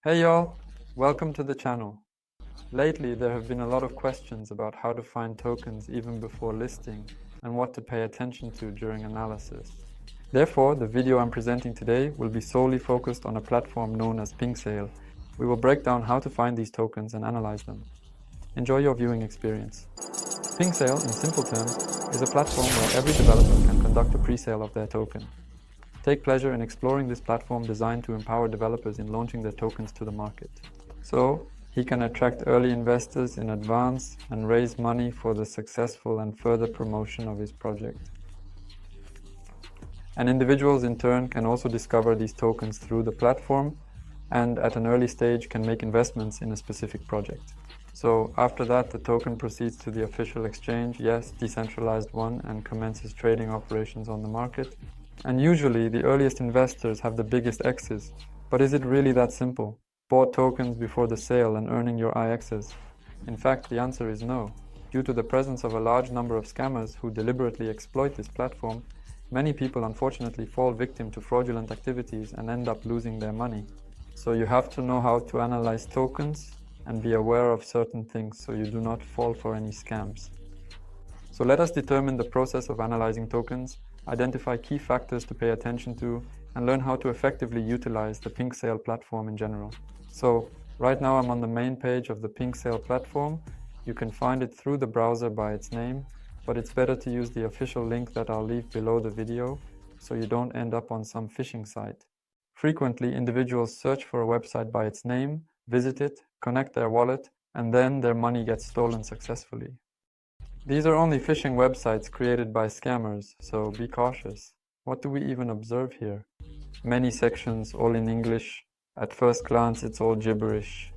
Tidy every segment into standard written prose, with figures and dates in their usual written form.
Hey y'all, welcome to the channel. Lately there have been a lot of questions about how to find tokens even before listing and what to pay attention to during analysis. Therefore, the video I'm presenting today will be solely focused on a platform known as Pinksale. We will break down how to find these tokens and analyze them. Enjoy your viewing experience. Pinksale, in simple terms, is a platform where every developer can conduct a pre-sale of their token. Take pleasure in exploring this platform designed to empower developers in launching their tokens to the market. So, he can attract early investors in advance and raise money for the successful and further promotion of his project. And individuals in turn can also discover these tokens through the platform and at an early stage can make investments in a specific project. So after that, the token proceeds to the official exchange, yes, decentralized one, and commences trading operations on the market. And usually the earliest investors have the biggest X's. But is it really that simple? Bought tokens before the sale and earning your IXs? In fact, the answer is no. Due to the presence of a large number of scammers who deliberately exploit this platform, many people unfortunately fall victim to fraudulent activities and end up losing their money. So you have to know how to analyze tokens and be aware of certain things so you do not fall for any scams. So let us determine the process of analyzing tokens, identify key factors to pay attention to, and learn how to effectively utilize the Pinksale platform in general. So right now I'm on the main page of the Pinksale platform. You can find it through the browser by its name, but it's better to use the official link that I'll leave below the video so you don't end up on some phishing site. Frequently, individuals search for a website by its name, visit it, connect their wallet, and then their money gets stolen successfully. These are only phishing websites created by scammers, so be cautious. What do we even observe here? Many sections, all in English. At first glance, it's all gibberish.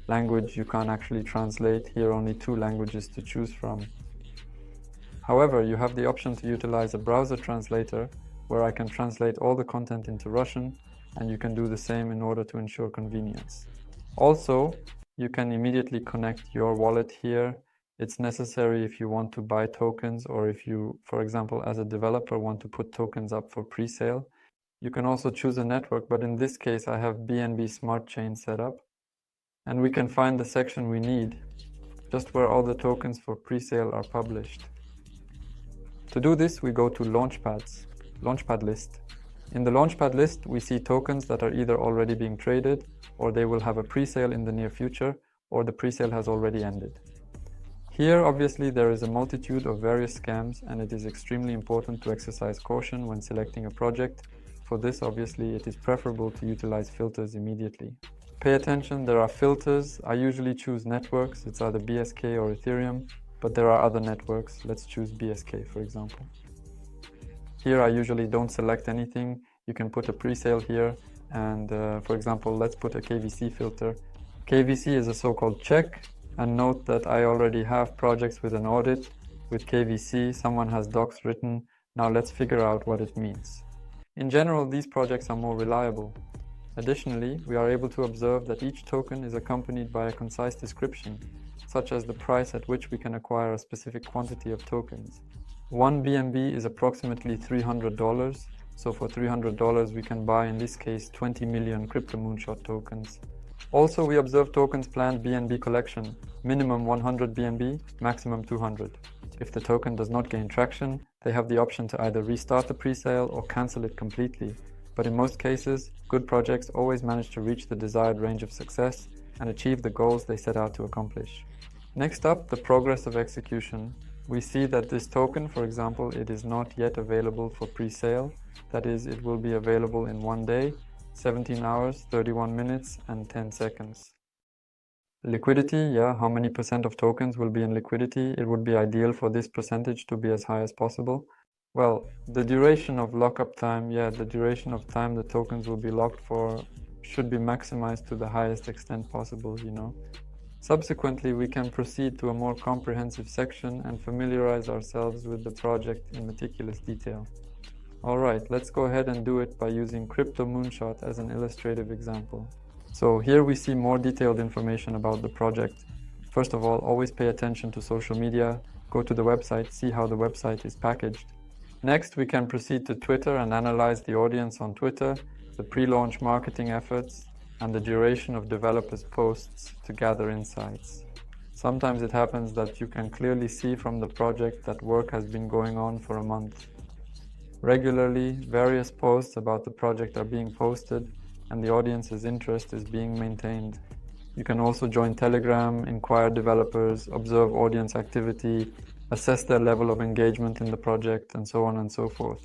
Language you can't actually translate. Here only 2 languages to choose from. However, you have the option to utilize a browser translator where I can translate all the content into Russian, and you can do the same in order to ensure convenience. Also, you can immediately connect your wallet here. It's necessary if you want to buy tokens or if you, for example, as a developer want to put tokens up for pre-sale. You can also choose a network, but in this case I have BNB Smart Chain set up. And we can find the section we need, just where all the tokens for pre-sale are published. To do this, we go to Launchpad list. In the Launchpad list, we see tokens that are either already being traded, or they will have a pre-sale in the near future, or the pre-sale has already ended. Here, obviously, there is a multitude of various scams, and it is extremely important to exercise caution when selecting a project. For this, obviously, it is preferable to utilize filters immediately. Pay attention, there are filters. I usually choose networks. It's either BSK or Ethereum, but there are other networks. Let's choose BSK, for example. Here, I usually don't select anything. You can put a pre-sale here, and for example, let's put a KVC filter. KVC is a so-called check. And note that I already have projects with an audit with KVC, someone has docs written. Now let's figure out what it means. In general, these projects are more reliable. Additionally, we are able to observe that each token is accompanied by a concise description, such as the price at which we can acquire a specific quantity of tokens. 1 BNB is approximately $300, so for $300 we can buy, in this case, 20 million Crypto Moonshot tokens. Also, we observe tokens planned BNB collection, minimum 100 BNB, maximum 200. If the token does not gain traction, they have the option to either restart the pre-sale or cancel it completely. But in most cases, good projects always manage to reach the desired range of success and achieve the goals they set out to accomplish. Next up, the progress of execution. We see that this token, for example, it is not yet available for pre-sale. That is, it will be available in 1 day, 17 hours, 31 minutes, and 10 seconds. Liquidity, yeah, how many percent of tokens will be in liquidity? It would be ideal for this percentage to be as high as possible. Well, the duration of lockup time, yeah, the duration of time the tokens will be locked for should be maximized to the highest extent possible, you know. Subsequently, we can proceed to a more comprehensive section and familiarize ourselves with the project in meticulous detail. Alright, let's go ahead and do it by using Crypto Moonshot as an illustrative example. So here we see more detailed information about the project. First of all, always pay attention to social media, go to the website, see how the website is packaged. Next, we can proceed to Twitter and analyze the audience on Twitter, the pre-launch marketing efforts, and the duration of developers' posts to gather insights. Sometimes it happens that you can clearly see from the project that work has been going on for a month. Regularly, various posts about the project are being posted and the audience's interest is being maintained. You can also join Telegram, inquire developers, observe audience activity, assess their level of engagement in the project, and so on and so forth.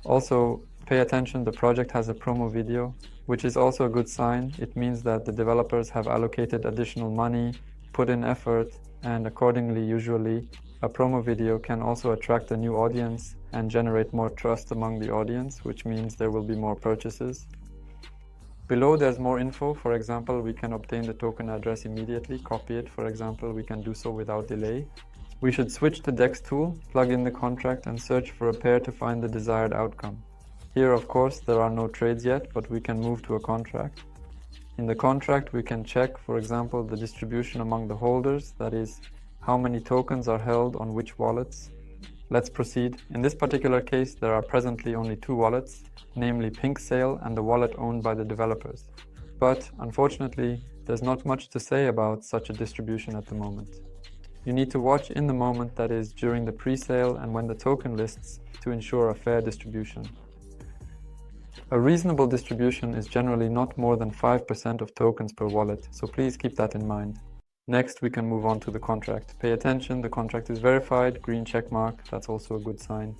Also, pay attention, the project has a promo video, which is also a good sign. It means that the developers have allocated additional money, put in effort, and accordingly, usually, a promo video can also attract a new audience and generate more trust among the audience, which means there will be more purchases. Below there's more info. For example, we can obtain the token address immediately, copy it. For example, we can do so without delay. We should switch to Dex tool, plug in the contract and search for a pair to find the desired outcome. Here, of course, there are no trades yet, but we can move to a contract. In the contract, we can check, for example, the distribution among the holders, that is, how many tokens are held on which wallets. Let's proceed. In this particular case, there are presently only two wallets, namely Pinksale and the wallet owned by the developers. But, unfortunately, there's not much to say about such a distribution at the moment. You need to watch in the moment, that is, during the pre-sale and when the token lists, to ensure a fair distribution. A reasonable distribution is generally not more than 5% of tokens per wallet, so please keep that in mind. Next, we can move on to the contract. Pay attention, the contract is verified, green check mark, that's also a good sign.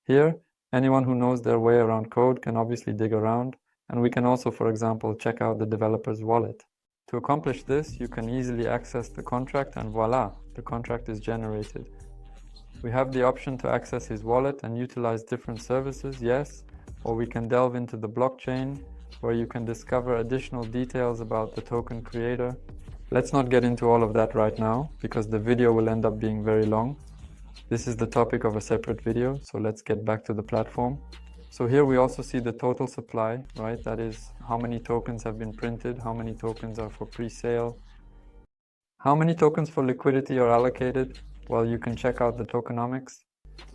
Here, anyone who knows their way around code can obviously dig around, and we can also, for example, check out the developer's wallet. To accomplish this, you can easily access the contract and voila, the contract is generated. We have the option to access his wallet and utilize different services, yes, or we can delve into the blockchain, where you can discover additional details about the token creator. Let's not get into all of that right now, because the video will end up being very long. This is the topic of a separate video, so let's get back to the platform. So here we also see the total supply, right? That is, how many tokens have been printed, how many tokens are for pre-sale, how many tokens for liquidity are allocated. Well, you can check out the tokenomics.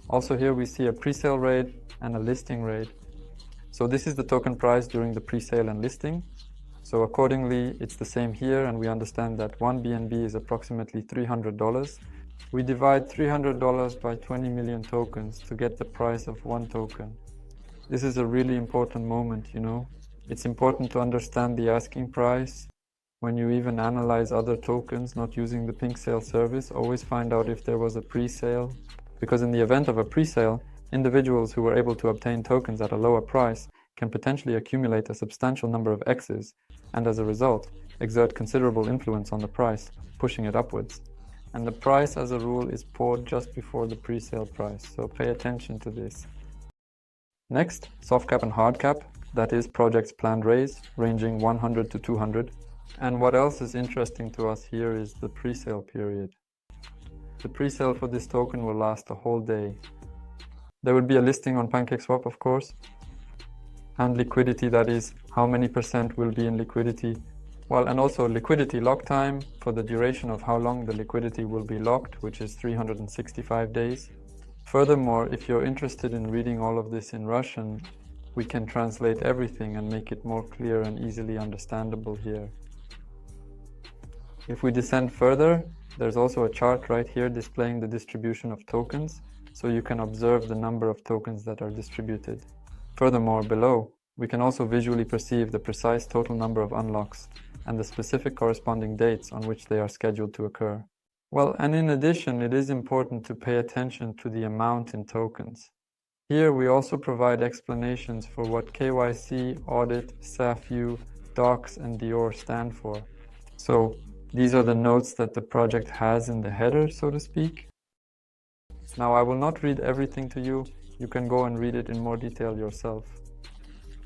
Also here we see a pre-sale rate and a listing rate. So this is the token price during the pre-sale and listing. So accordingly, it's the same here, and we understand that one BNB is approximately $300. We divide $300 by 20 million tokens to get the price of one token. This is a really important moment, you know. It's important to understand the asking price. When you even analyze other tokens not using the Pinksale service, always find out if there was a pre-sale. Because in the event of a pre-sale, individuals who were able to obtain tokens at a lower price can potentially accumulate a substantial number of X's, and as a result, exert considerable influence on the price, pushing it upwards. And the price, as a rule, is poured just before the pre-sale price, so pay attention to this. Next, soft cap and hard cap, that is project's planned raise, ranging 100 to 200. And what else is interesting to us here is the pre-sale period. The pre-sale for this token will last a whole day. There will be a listing on PancakeSwap, of course, and liquidity, that is, how many percent will be in liquidity. Well, and also liquidity lock time for the duration of how long the liquidity will be locked, which is 365 days. Furthermore, if you're interested in reading all of this in Russian, we can translate everything and make it more clear and easily understandable here. If we descend further, there's also a chart right here displaying the distribution of tokens, so you can observe the number of tokens that are distributed. Furthermore, below, we can also visually perceive the precise total number of unlocks and the specific corresponding dates on which they are scheduled to occur. Well, and in addition, it is important to pay attention to the amount in tokens. Here we also provide explanations for what KYC, Audit, SAFU, Docs, and Dior stand for. So these are the notes that the project has in the header, so to speak. Now I will not read everything to you. You can go and read it in more detail yourself.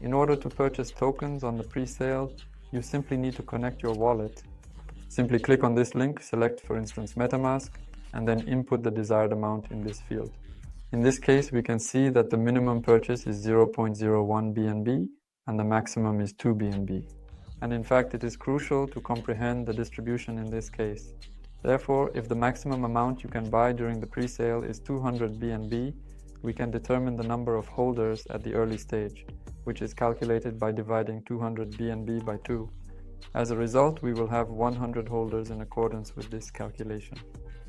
In order to purchase tokens on the pre-sale, you simply need to connect your wallet. Simply click on this link, select for instance MetaMask, and then input the desired amount in this field. In this case, we can see that the minimum purchase is 0.01 BNB and the maximum is 2 BNB. And in fact, it is crucial to comprehend the distribution in this case. Therefore, if the maximum amount you can buy during the pre-sale is 200 BNB, we can determine the number of holders at the early stage. which is calculated by dividing 200 BNB by 2. As a result, we will have 100 holders in accordance with this calculation.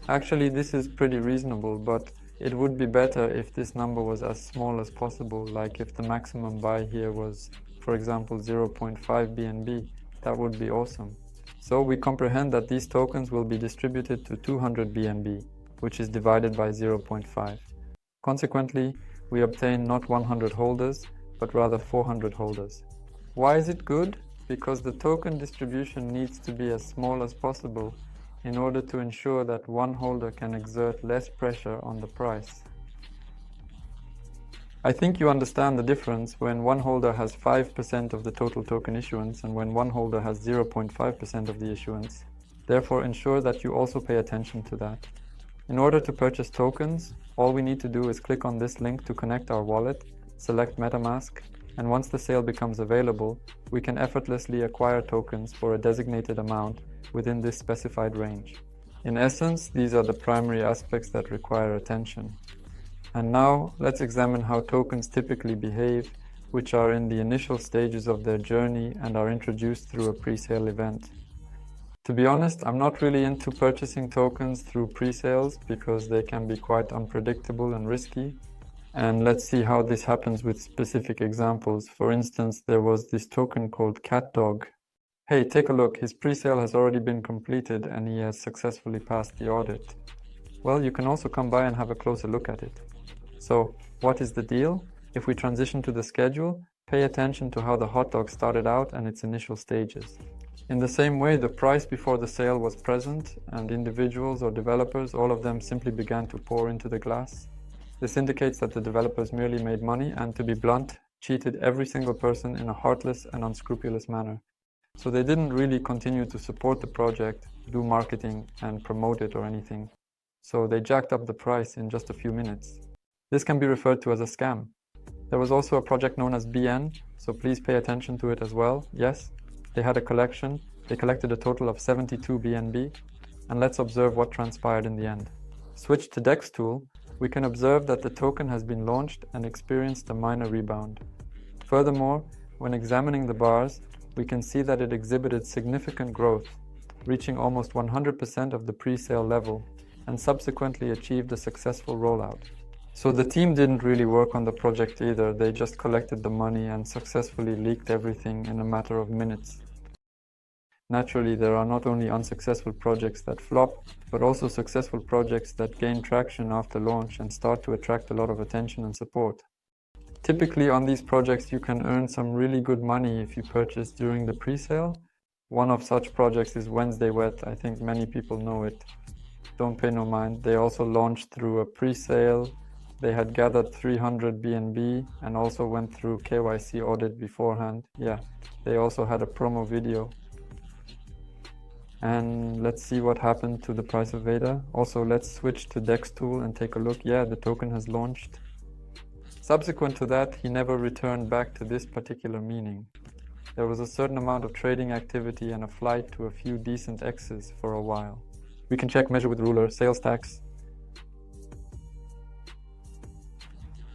Actually, this is pretty reasonable, but it would be better if this number was as small as possible, like if the maximum buy here was, for example, 0.5 BNB. That would be awesome. So we comprehend that these tokens will be distributed to 200 BNB, which is divided by 0.5. Consequently, we obtain not 100 holders, but rather 400 holders. Why is it good? Because the token distribution needs to be as small as possible in order to ensure that one holder can exert less pressure on the price. I think you understand the difference when one holder has 5% of the total token issuance and when one holder has 0.5% of the issuance. Therefore, ensure that you also pay attention to that. In order to purchase tokens, all we need to do is click on this link to connect our wallet, select MetaMask, and once the sale becomes available, we can effortlessly acquire tokens for a designated amount within this specified range. In essence, these are the primary aspects that require attention. And now, let's examine how tokens typically behave, which are in the initial stages of their journey and are introduced through a pre-sale event. To be honest, I'm not really into purchasing tokens through pre-sales because they can be quite unpredictable and risky. And let's see how this happens with specific examples. For instance, there was this token called CatDog. Hey, take a look, his pre-sale has already been completed and he has successfully passed the audit. Well, you can also come by and have a closer look at it. So, what is the deal? If we transition to the schedule, pay attention to how the hot dog started out and its initial stages. In the same way, the price before the sale was present and individuals or developers, all of them simply began to pour into the glass. This indicates that the developers merely made money and, to be blunt, cheated every single person in a heartless and unscrupulous manner. So they didn't really continue to support the project, do marketing and promote it or anything. So they jacked up the price in just a few minutes. This can be referred to as a scam. There was also a project known as BN, so please pay attention to it as well. Yes, they had a collection. They collected a total of 72 BNB, and let's observe what transpired in the end. Switch to DEXTool. We can observe that the token has been launched and experienced a minor rebound. Furthermore, when examining the bars, we can see that it exhibited significant growth, reaching almost 100% of the pre-sale level, and subsequently achieved a successful rollout. So the team didn't really work on the project either, they just collected the money and successfully leaked everything in a matter of minutes. Naturally, there are not only unsuccessful projects that flop, but also successful projects that gain traction after launch and start to attract a lot of attention and support. Typically on these projects you can earn some really good money if you purchase during the pre-sale. One of such projects is Wednesday Wet. I think many people know it. Don't pay no mind. They also launched through a pre-sale. They had gathered 300 BNB and also went through KYC audit beforehand. Yeah, they also had a promo video. And let's see what happened to the price of VEDA. Also, let's switch to DEXTool and take a look. Yeah, the token has launched. Subsequent to that, he never returned back to this particular meaning. There was a certain amount of trading activity and a flight to a few decent X's for a while. We can check measure with ruler, sales tax.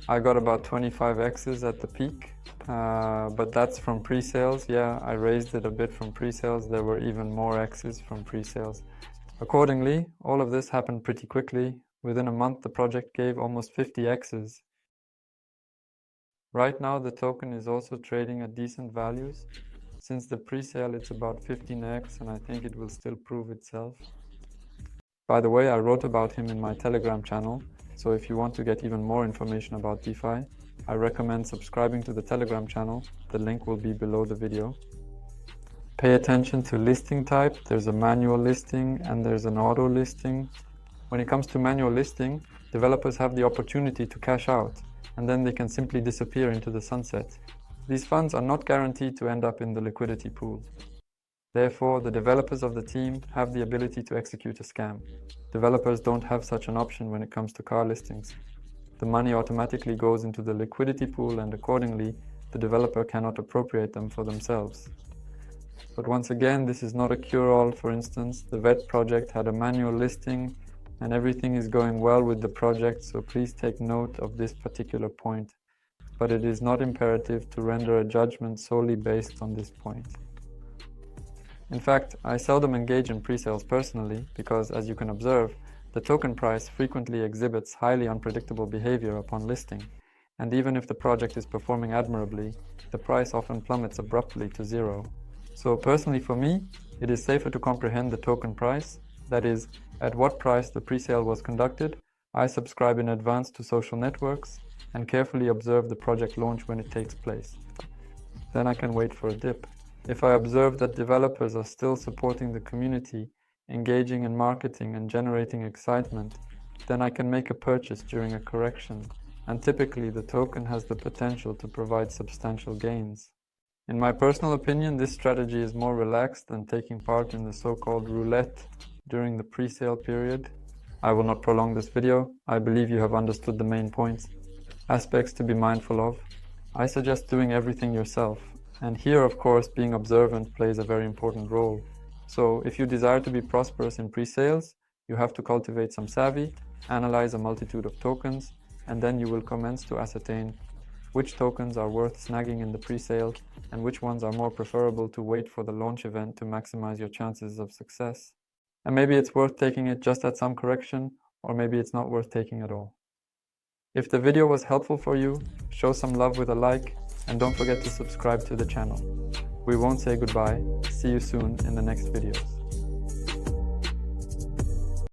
I got about 25 X's at the peak, but that's from pre-sales. Yeah, I raised it a bit from pre-sales. There were even more X's from pre-sales. Accordingly, all of this happened pretty quickly. Within a month, the project gave almost 50 X's. Right now, the token is also trading at decent values. Since the pre-sale, it's about 15x, and I think it will still prove itself. By the way, I wrote about him in my Telegram channel, so if you want to get even more information about DeFi, I recommend subscribing to the Telegram channel. The link will be below the video. Pay attention to listing type. There's a manual listing and there's an auto listing. When it comes to manual listing, developers have the opportunity to cash out, and then they can simply disappear into the sunset. These funds are not guaranteed to end up in the liquidity pool. Therefore, the developers of the team have the ability to execute a scam. Developers don't have such an option when it comes to car listings. The money automatically goes into the liquidity pool and accordingly, the developer cannot appropriate them for themselves. But once again, this is not a cure-all. For instance, the VET project had a manual listing and everything is going well with the project, so please take note of this particular point. but it is not imperative to render a judgment solely based on this point. In fact, I seldom engage in pre-sales personally because, as you can observe, the token price frequently exhibits highly unpredictable behavior upon listing, and even if the project is performing admirably, the price often plummets abruptly to zero. So personally for me, it is safer to comprehend the token price, that is, at what price the pre-sale was conducted. I subscribe in advance to social networks and carefully observe the project launch when it takes place. Then I can wait for a dip. If I observe that developers are still supporting the community, engaging in marketing and generating excitement, then I can make a purchase during a correction, and typically the token has the potential to provide substantial gains. In my personal opinion, this strategy is more relaxed than taking part in the so-called roulette during the pre-sale period. I will not prolong this video. I believe you have understood the main points. Aspects to be mindful of. I suggest doing everything yourself. And here, of course, being observant plays a very important role. So if you desire to be prosperous in pre-sales, you have to cultivate some savvy, analyze a multitude of tokens, and then you will commence to ascertain which tokens are worth snagging in the pre-sale and which ones are more preferable to wait for the launch event to maximize your chances of success. And maybe it's worth taking it just at some correction, or maybe it's not worth taking at all. If the video was helpful for you, show some love with a like, and don't forget to subscribe to the channel. We won't say goodbye. See you soon in the next videos.